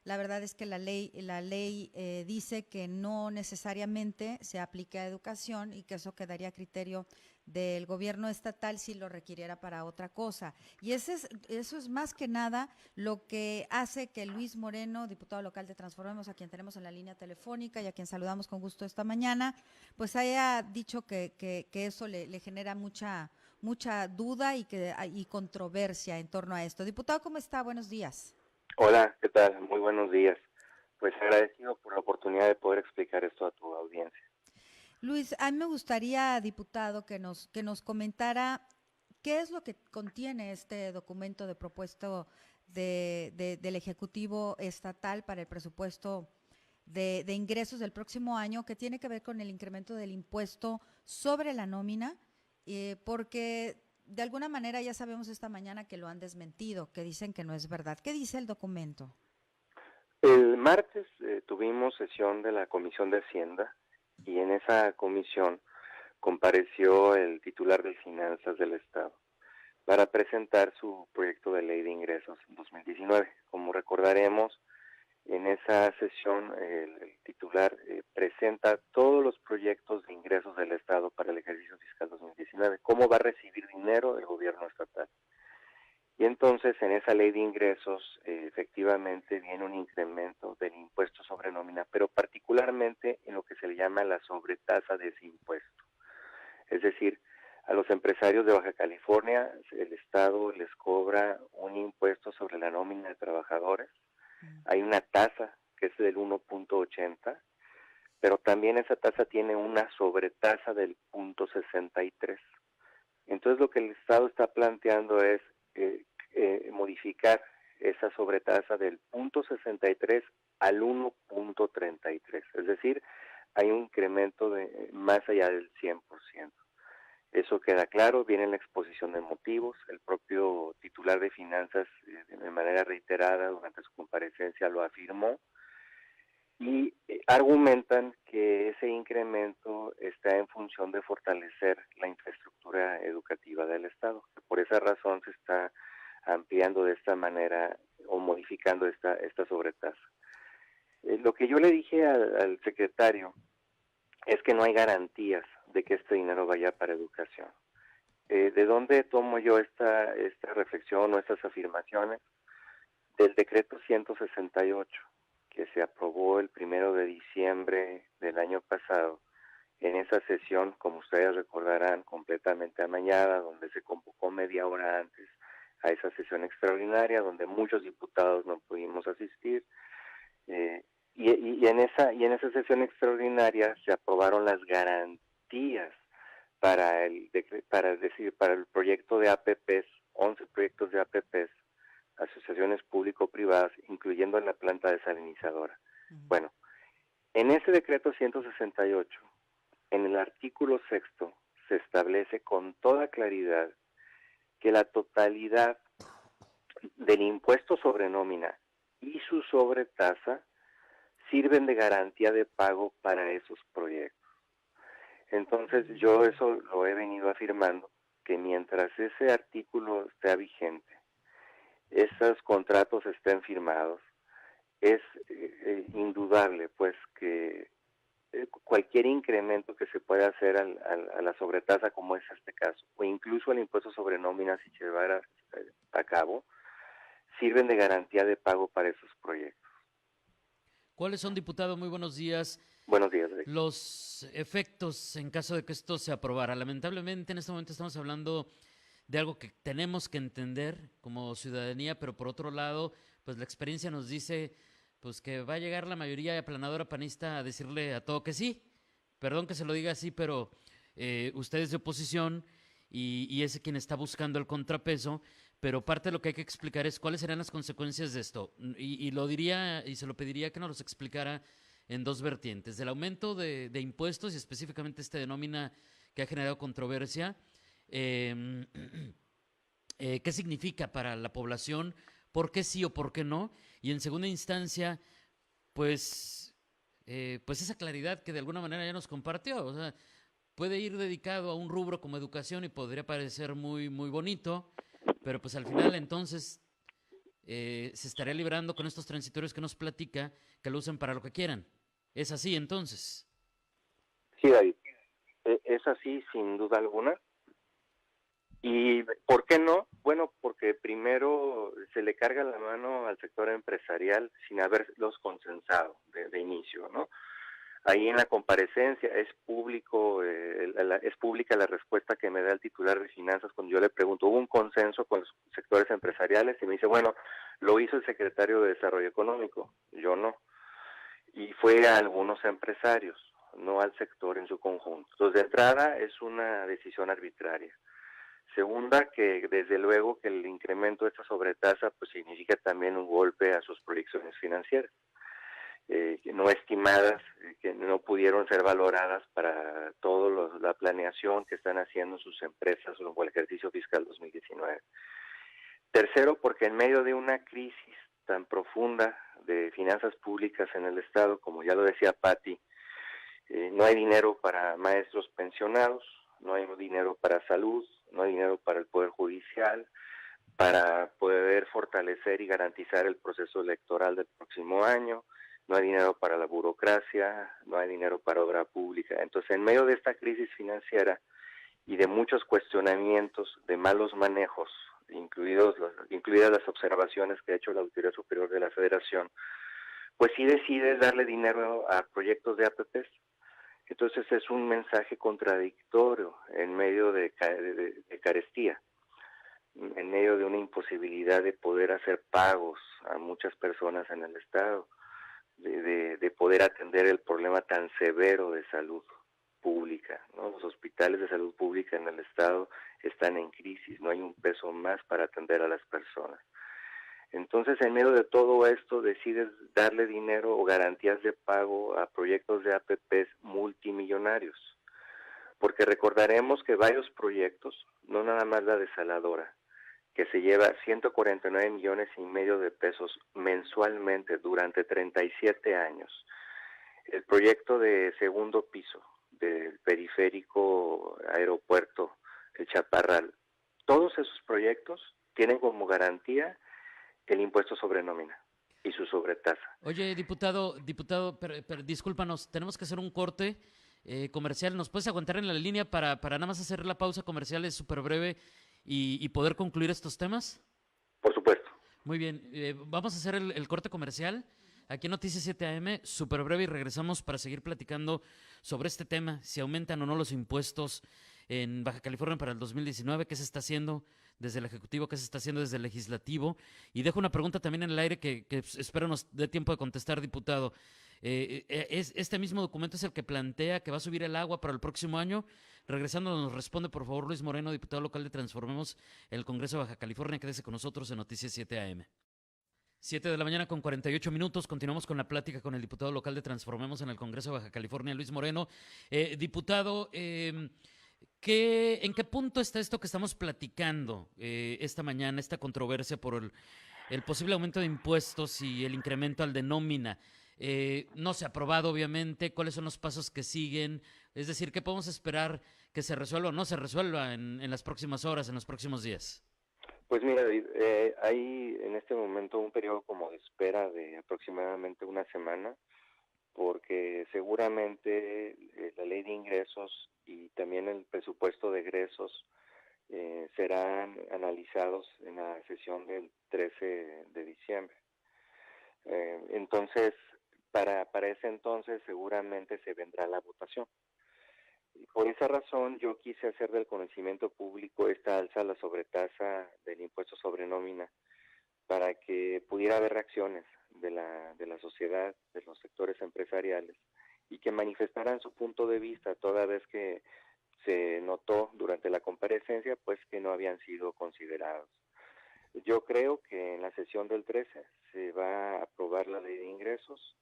La verdad es que la ley dice que no necesariamente se aplique a educación y que eso quedaría a criterio del gobierno estatal si lo requiriera para otra cosa. Y eso es más que nada lo que hace que Luis Moreno, diputado local de Transformemos, a quien tenemos en la línea telefónica y a quien saludamos con gusto esta mañana, pues haya dicho que eso le genera mucha duda y controversia en torno a esto. Diputado, ¿cómo está? Buenos días. Hola, ¿qué tal? Muy buenos días. Pues agradecido por la oportunidad de poder explicar esto a tu audiencia. Luis, a mí me gustaría, diputado, que nos comentara qué es lo que contiene este documento de propuesto del Ejecutivo Estatal para el presupuesto de ingresos del próximo año, que tiene que ver con el incremento del impuesto sobre la nómina, porque de alguna manera ya sabemos esta mañana que lo han desmentido, que dicen que no es verdad. ¿Qué dice el documento? El martes tuvimos sesión de la Comisión de Hacienda y en esa comisión compareció el titular de Finanzas del Estado para presentar su proyecto de ley de ingresos 2019. Como recordaremos, en esa sesión el titular presenta todos los proyectos de ingresos del Estado para el ejercicio fiscal 2019, cómo va a recibir dinero el gobierno estatal. Y entonces en esa ley de ingresos efectivamente viene un incremento del impuesto sobre nómina, pero particularmente en lo que se le llama la sobretasa de ese impuesto. Es decir, a los empresarios de Baja California el Estado les cobra un impuesto sobre la nómina de trabajadores. Hay una tasa que es del 1.80, pero también esa tasa tiene una sobretasa del 0.63. Entonces lo que el Estado está planteando es modificar esa sobretasa del 0.63 al 1.33, es decir, hay un incremento de más allá del 100%. Eso queda claro, viene en la exposición de motivos, el propio titular de finanzas de manera reiterada durante su comparecencia lo afirmó, y argumentan que ese incremento está en función de fortalecer la infraestructura educativa del Estado, que por esa razón se está ampliando de esta manera o modificando esta sobretasa. Lo que yo le dije al secretario es que no hay garantías de que este dinero vaya para educación. ¿De dónde tomo yo esta reflexión o estas afirmaciones? Del decreto 168, que se aprobó el 1 de diciembre del año pasado, en esa sesión, como ustedes recordarán, completamente amañada, donde se convocó media hora antes a esa sesión extraordinaria, donde muchos diputados no pudimos asistir, eh, y en esa sesión extraordinaria se aprobaron las garantías para el proyecto de APPs, 11 proyectos de APPs, asociaciones público-privadas, incluyendo la planta desalinizadora. Bueno, en ese decreto 168, en el artículo sexto, se establece con toda claridad que la totalidad del impuesto sobre nómina y su sobretasa sirven de garantía de pago para esos proyectos. Entonces yo eso lo he venido afirmando, que mientras ese artículo esté vigente, esos contratos estén firmados, es indudable pues que cualquier incremento que se pueda hacer a la sobretasa, como es este caso, o incluso al impuesto sobre nómina si se llevara a cabo, sirven de garantía de pago para esos proyectos. ¿Cuáles son, diputado? Muy buenos días. Buenos días, Rick. Los efectos en caso de que esto se aprobara. Lamentablemente en este momento estamos hablando de algo que tenemos que entender como ciudadanía, pero por otro lado, pues la experiencia nos dice pues que va a llegar la mayoría aplanadora panista a decirle a todo que sí. Perdón que se lo diga así, pero usted es de oposición y es quien está buscando el contrapeso, pero parte de lo que hay que explicar es cuáles serán las consecuencias de esto. Y lo diría y se lo pediría que nos los explicara en dos vertientes: del aumento de impuestos y específicamente este de nómina que ha generado controversia. Eh, ¿Qué significa para la población? ¿Por qué sí o por qué no? Y en segunda instancia, pues, pues esa claridad que de alguna manera ya nos compartió. O sea, puede ir dedicado a un rubro como educación y podría parecer muy, muy bonito, pero pues al final entonces se estaría librando con estos transitorios que nos platica, que lo usen para lo que quieran. ¿Es así entonces? Sí, David, es así sin duda alguna. ¿Y por qué no? Bueno, porque primero se le carga la mano al sector empresarial sin haberlos consensado de inicio, ¿no? Ahí en la comparecencia es público, es pública la respuesta que me da el titular de finanzas cuando yo le pregunto, ¿hubo un consenso con los sectores empresariales? Y me dice, bueno, lo hizo el secretario de Desarrollo Económico, yo no. Y fue a algunos empresarios, no al sector en su conjunto. Entonces, de entrada es una decisión arbitraria. Segunda, que desde luego que el incremento de esta sobretasa pues significa también un golpe a sus proyecciones financieras, no estimadas, que no pudieron ser valoradas para toda la planeación que están haciendo sus empresas o el ejercicio fiscal 2019. Tercero, porque en medio de una crisis tan profunda de finanzas públicas en el Estado, como ya lo decía Patti, no hay dinero para maestros pensionados, no hay dinero para salud, no hay dinero para el Poder Judicial, para poder fortalecer y garantizar el proceso electoral del próximo año, no hay dinero para la burocracia, no hay dinero para obra pública. Entonces, en medio de esta crisis financiera y de muchos cuestionamientos, de malos manejos, incluidas las observaciones que ha hecho la Auditoría Superior de la Federación, pues sí decide darle dinero a proyectos de APPs. Entonces es un mensaje contradictorio en medio de carestía, en medio de una imposibilidad de poder hacer pagos a muchas personas en el Estado, de poder atender el problema tan severo de salud pública, ¿no? Los hospitales de salud pública en el Estado están en crisis, no hay un peso más para atender a las personas. Entonces, en medio de todo esto, decides darle dinero o garantías de pago a proyectos de APPs multimillonarios, porque recordaremos que varios proyectos, no nada más la desaladora, que se lleva 149 millones y medio de pesos mensualmente durante 37 años, el proyecto de segundo piso del periférico aeropuerto, el Chaparral, todos esos proyectos tienen como garantía el impuesto sobre nómina y su sobretasa. Oye, diputado, discúlpanos, tenemos que hacer un corte comercial. ¿Nos puedes aguantar en la línea para nada más hacer la pausa comercial? Es súper breve y poder concluir estos temas. Por supuesto. Muy bien, vamos a hacer el corte comercial aquí en Noticias 7 AM, súper breve, y regresamos para seguir platicando sobre este tema, si aumentan o no los impuestos en Baja California para el 2019, qué se está haciendo desde el Ejecutivo, qué se está haciendo desde el Legislativo. Y dejo una pregunta también en el aire que espero nos dé tiempo de contestar, diputado. Este mismo documento es el que plantea que va a subir el agua para el próximo año. Regresando nos responde, por favor, Luis Moreno, diputado local de Transformemos en el Congreso de Baja California. Quédese con nosotros en Noticias 7 AM. 7 de la mañana con 48 minutos. Continuamos con la plática con el diputado local de Transformemos en el Congreso de Baja California, Luis Moreno. Diputado, ¿en qué punto está esto que estamos platicando esta mañana, esta controversia por el posible aumento de impuestos y el incremento al de nómina? No se ha aprobado, obviamente. ¿Cuáles son los pasos que siguen? Es decir, ¿qué podemos esperar que se resuelva o no se resuelva en las próximas horas, en los próximos días? Pues mira, David, hay en este momento un periodo como de espera de aproximadamente una semana, porque seguramente la ley de ingresos y también el presupuesto de egresos serán analizados en la sesión del 13 de diciembre. Entonces, para ese entonces seguramente se vendrá la votación. Y por esa razón yo quise hacer del conocimiento público esta alza a la sobretasa del impuesto sobre nómina para que pudiera haber reacciones de la sociedad, de los sectores empresariales y que manifestaran su punto de vista, toda vez que se notó durante la comparecencia pues que no habían sido considerados. Yo creo que en la sesión del 13 se va a aprobar la ley de ingresos.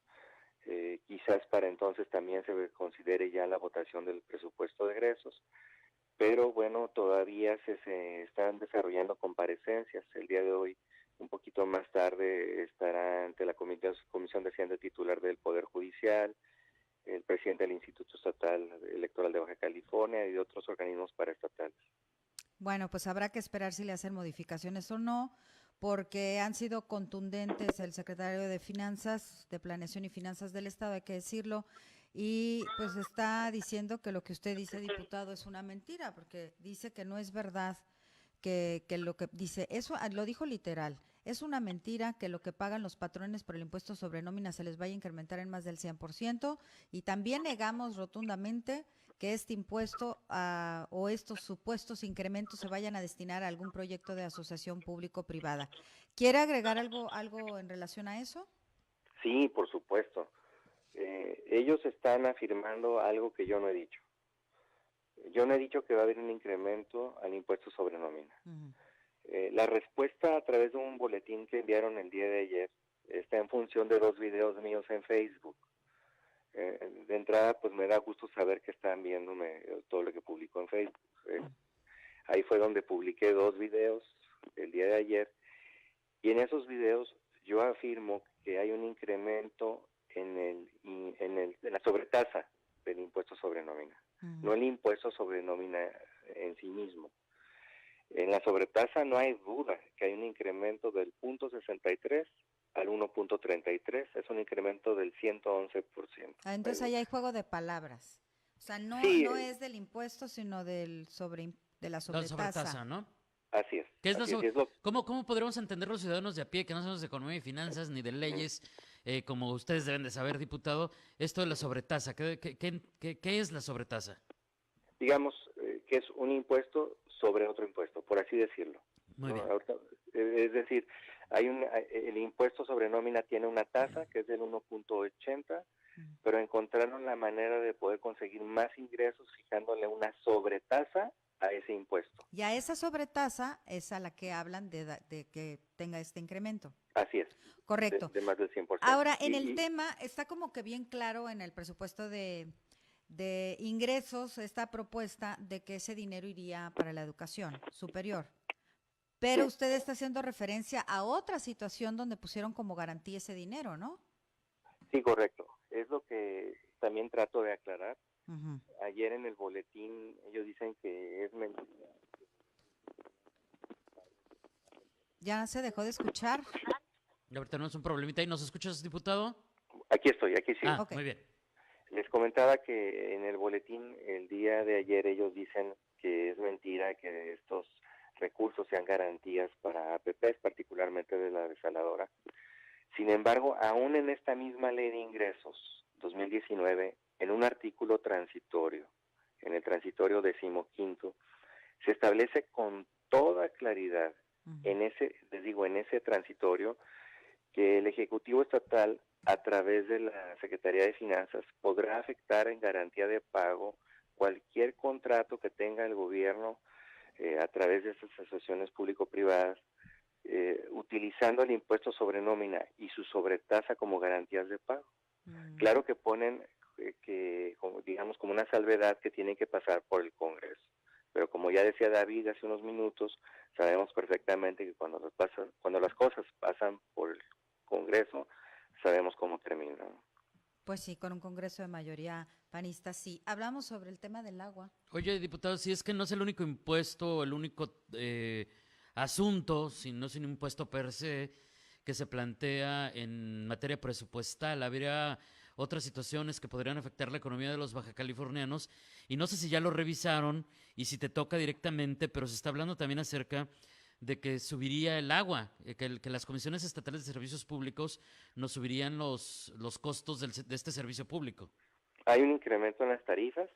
Quizás para entonces también se considere ya la votación del presupuesto de egresos, pero bueno, todavía se están desarrollando comparecencias. El día de hoy, un poquito más tarde, estará ante la Comisión de Hacienda titular del Poder Judicial, el presidente del Instituto Estatal Electoral de Baja California y de otros organismos paraestatales. Bueno, pues habrá que esperar si le hacen modificaciones o no, porque han sido contundentes el secretario de Finanzas, de Planeación y Finanzas del Estado, hay que decirlo, y pues está diciendo que lo que usted dice, diputado, es una mentira, porque dice que no es verdad, que lo que dice, eso lo dijo literal, es una mentira que lo que pagan los patrones por el impuesto sobre nómina se les vaya a incrementar en más del 100%, y también negamos rotundamente que este impuesto o estos supuestos incrementos se vayan a destinar a algún proyecto de asociación público-privada. ¿Quiere agregar algo en relación a eso? Sí, por supuesto. Ellos están afirmando algo que yo no he dicho. Yo no he dicho que va a haber un incremento al impuesto sobre nómina. Uh-huh. La respuesta a través de un boletín que enviaron el día de ayer está en función de 2 videos míos en Facebook. De entrada, pues me da gusto saber que están viéndome todo lo que publico en Facebook. Ahí fue donde publiqué 2 videos el día de ayer, y en esos videos yo afirmo que hay un incremento en la sobretasa del impuesto sobre nómina, no el impuesto sobre nómina en sí mismo. En la sobretasa no hay duda que hay un incremento del 0.63 al 1.33, es un incremento del 111%. Entonces ahí hay juego de palabras. O sea, no, sí, no es del impuesto, sino de la sobretasa. Sobretasa, ¿no? Así es. ¿Qué es así es. ¿Cómo podremos entender los ciudadanos de a pie que no sabemos de economía y finanzas ni de leyes, como ustedes deben de saber, diputado, esto de la sobretasa? ¿Qué es la sobretasa? Digamos que es un impuesto sobre otro impuesto, por así decirlo. Muy bien. Es decir, el impuesto sobre nómina tiene una tasa que es del 1.80, pero encontraron la manera de poder conseguir más ingresos fijándole una sobretasa a ese impuesto. Y a esa sobretasa es a la que hablan de que tenga este incremento. Así es. Correcto. De más del 100%. Ahora, en el tema, está como que bien claro en el presupuesto de ingresos esta propuesta de que ese dinero iría para la educación superior. Pero sí, usted está haciendo referencia a otra situación donde pusieron como garantía ese dinero, ¿no? Sí, correcto. Es lo que también trato de aclarar. Uh-huh. Ayer en el boletín ellos dicen que es mentira. ¿Ya se dejó de escuchar? Ahorita tenemos un problemita ahí. ¿Nos escuchas, diputado? Aquí estoy, aquí sí. Okay. Muy bien. Les comentaba que en el boletín el día de ayer ellos dicen que es mentira que estos recursos sean garantías para APPs, particularmente de la desaladora. Sin embargo, aún en esta misma ley de ingresos 2019, en un artículo transitorio, en el transitorio 15º, se establece con toda claridad en ese transitorio que el Ejecutivo Estatal, a través de la Secretaría de Finanzas, podrá afectar en garantía de pago cualquier contrato que tenga el gobierno a través de estas asociaciones público-privadas, utilizando el impuesto sobre nómina y su sobretasa como garantías de pago. Claro que ponen como una salvedad que tienen que pasar por el Congreso. Pero como ya decía David hace unos minutos, sabemos perfectamente que cuando las cosas pasan por el Congreso, sabemos cómo terminan. Pues sí, con un Congreso de mayoría panista, sí. Hablamos sobre el tema del agua. Oye, diputado, si es que no es el único impuesto, el único asunto, no es un impuesto per se, que se plantea en materia presupuestal. Habría otras situaciones que podrían afectar la economía de los bajacalifornianos, y no sé si ya lo revisaron y si te toca directamente, pero se está hablando también acerca de que subiría el agua, que las comisiones estatales de servicios públicos nos subirían los costos de este servicio público. Hay un incremento en las tarifas,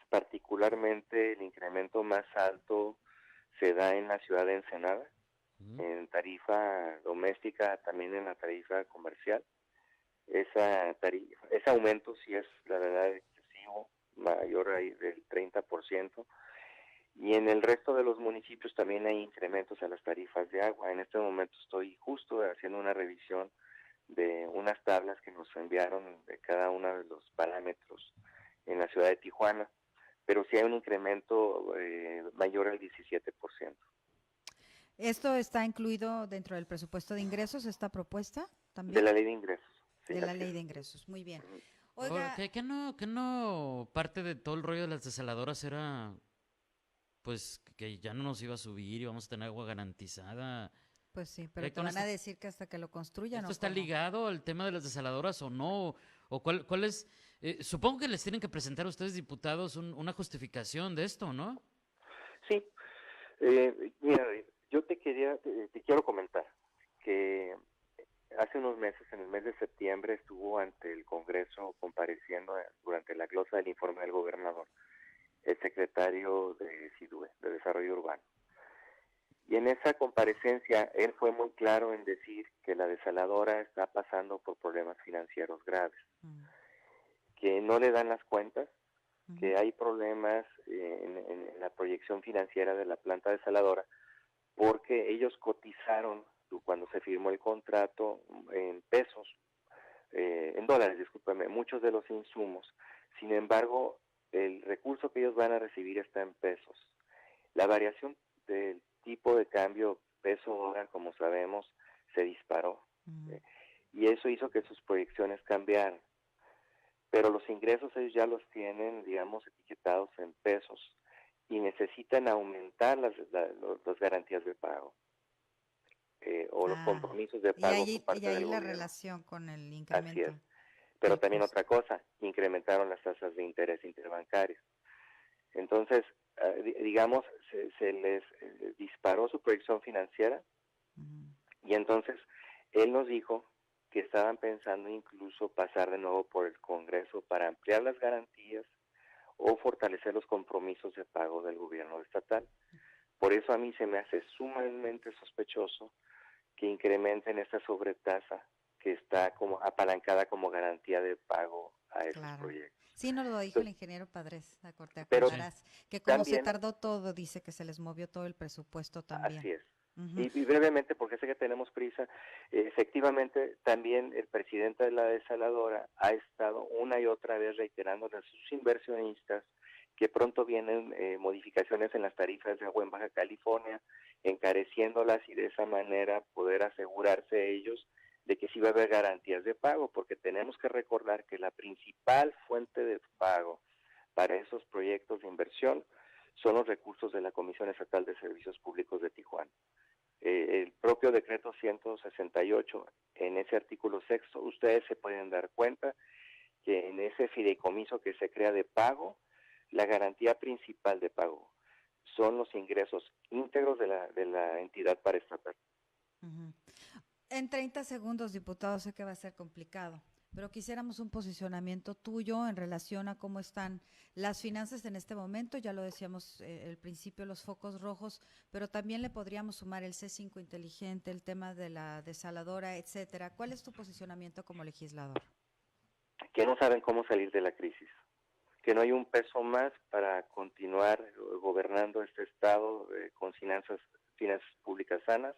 particularmente el incremento más alto se da en la ciudad de Ensenada, en tarifa doméstica, también en la tarifa comercial. Ese aumento sí es, la verdad, excesivo, mayor ahí del 30%. Y en el resto de los municipios también hay incrementos a las tarifas de agua. En este momento estoy justo haciendo una revisión de unas tablas que nos enviaron de cada uno de los parámetros en la ciudad de Tijuana, pero sí hay un incremento mayor al 17%. ¿Esto está incluido dentro del presupuesto de ingresos, esta propuesta también? De la ley de ingresos. Sí, de la ley de ingresos, muy bien. Oiga, ¿Que no parte de todo el rollo de las desaladoras era pues que ya no nos iba a subir y vamos a tener agua garantizada? Pues sí, pero te van a decir que hasta que lo construyan. ¿Esto está ligado al tema de las desaladoras o no? ¿O cuál es? Supongo que les tienen que presentar a ustedes, diputados, una justificación de esto, ¿no? Sí, mira, yo te quiero comentar que hace unos meses, en el mes de septiembre, estuvo ante el Congreso compareciendo durante la glosa del informe del gobernador, el secretario de SIDUE, de Desarrollo Urbano. Y en esa comparecencia, él fue muy claro en decir que la desaladora está pasando por problemas financieros graves, que no le dan las cuentas, que hay problemas en la proyección financiera de la planta desaladora, porque ellos cotizaron cuando se firmó el contrato en pesos, en dólares, discúlpame, muchos de los insumos. Sin embargo, el recurso que ellos van a recibir está en pesos. La variación del tipo de cambio peso-dólar, como sabemos, se disparó. Y eso hizo que sus proyecciones cambiaran. Pero los ingresos ellos ya los tienen, digamos, etiquetados en pesos y necesitan aumentar las garantías de pago o los compromisos de pago por parte del gobierno. Y ahí la gobierno. relación con el incremento. Así es. Pero también otra cosa, incrementaron las tasas de interés interbancarias. Entonces, digamos, se les disparó su proyección financiera y entonces él nos dijo que estaban pensando incluso pasar de nuevo por el Congreso para ampliar las garantías o fortalecer los compromisos de pago del gobierno estatal. Por eso a mí se me hace sumamente sospechoso que incrementen esta sobretasa que está como apalancada como garantía de pago a esos proyectos. Sí, nos lo dijo el ingeniero Padres, te acordarás, que como también, se tardó todo, dice que se les movió todo el presupuesto también. Así es. Y brevemente, porque sé que tenemos prisa, efectivamente también el presidente de la desaladora ha estado una y otra vez reiterando a sus inversionistas que pronto vienen modificaciones en las tarifas de agua en Baja California, encareciéndolas y de esa manera poder asegurarse ellos de que sí va a haber garantías de pago, porque tenemos que recordar que la principal fuente de pago para esos proyectos de inversión son los recursos de la Comisión Estatal de Servicios Públicos de Tijuana. El propio decreto 168, en ese artículo 6, ustedes se pueden dar cuenta que en ese fideicomiso que se crea de pago, la garantía principal de pago son los ingresos íntegros de la entidad paraestatal. En 30 segundos, diputado, sé que va a ser complicado, pero quisiéramos un posicionamiento tuyo en relación a cómo están las finanzas en este momento. Ya lo decíamos al principio, los focos rojos, pero también le podríamos sumar el C5 inteligente, el tema de la desaladora, etcétera. ¿Cuál es tu posicionamiento como legislador? Que no saben cómo salir de la crisis, que no hay un peso más para continuar gobernando este estado con finanzas públicas sanas,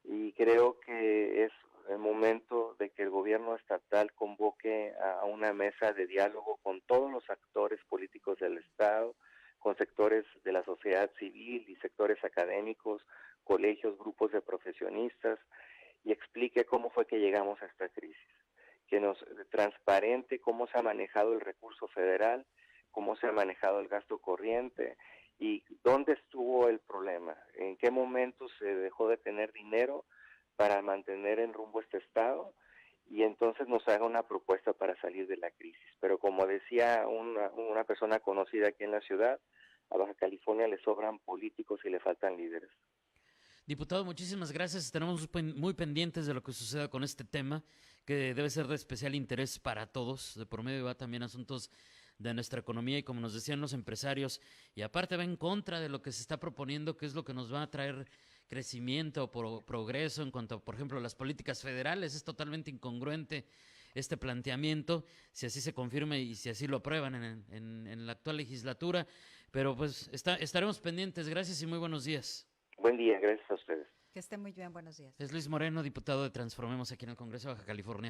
y creo que es el momento de que el gobierno estatal convoque a una mesa de diálogo con todos los actores políticos del estado, con sectores de la sociedad civil y sectores académicos, colegios, grupos de profesionistas, y explique cómo fue que llegamos a esta crisis, que nos transparente cómo se ha manejado el recurso federal, cómo se ha manejado el gasto corriente y dónde estuvo el problema, en qué momento se dejó de tener dinero para mantener en rumbo este estado, y entonces nos haga una propuesta para salir de la crisis. Pero como decía una persona conocida aquí en la ciudad, a Baja California le sobran políticos y le faltan líderes. Diputado, muchísimas gracias. Estaremos muy pendientes de lo que suceda con este tema, que debe ser de especial interés para todos. De por medio va también asuntos de nuestra economía y, como nos decían los empresarios, y aparte va en contra de lo que se está proponiendo, que es lo que nos va a traer crecimiento, progreso en cuanto a, por ejemplo, las políticas federales. Es totalmente incongruente este planteamiento, si así se confirma y si así lo aprueban en la actual legislatura. Pero pues estaremos pendientes. Gracias y muy buenos días. Buen día, gracias a ustedes. Que esté muy bien, buenos días. Es Luis Moreno, diputado de Transformemos aquí en el Congreso de Baja California.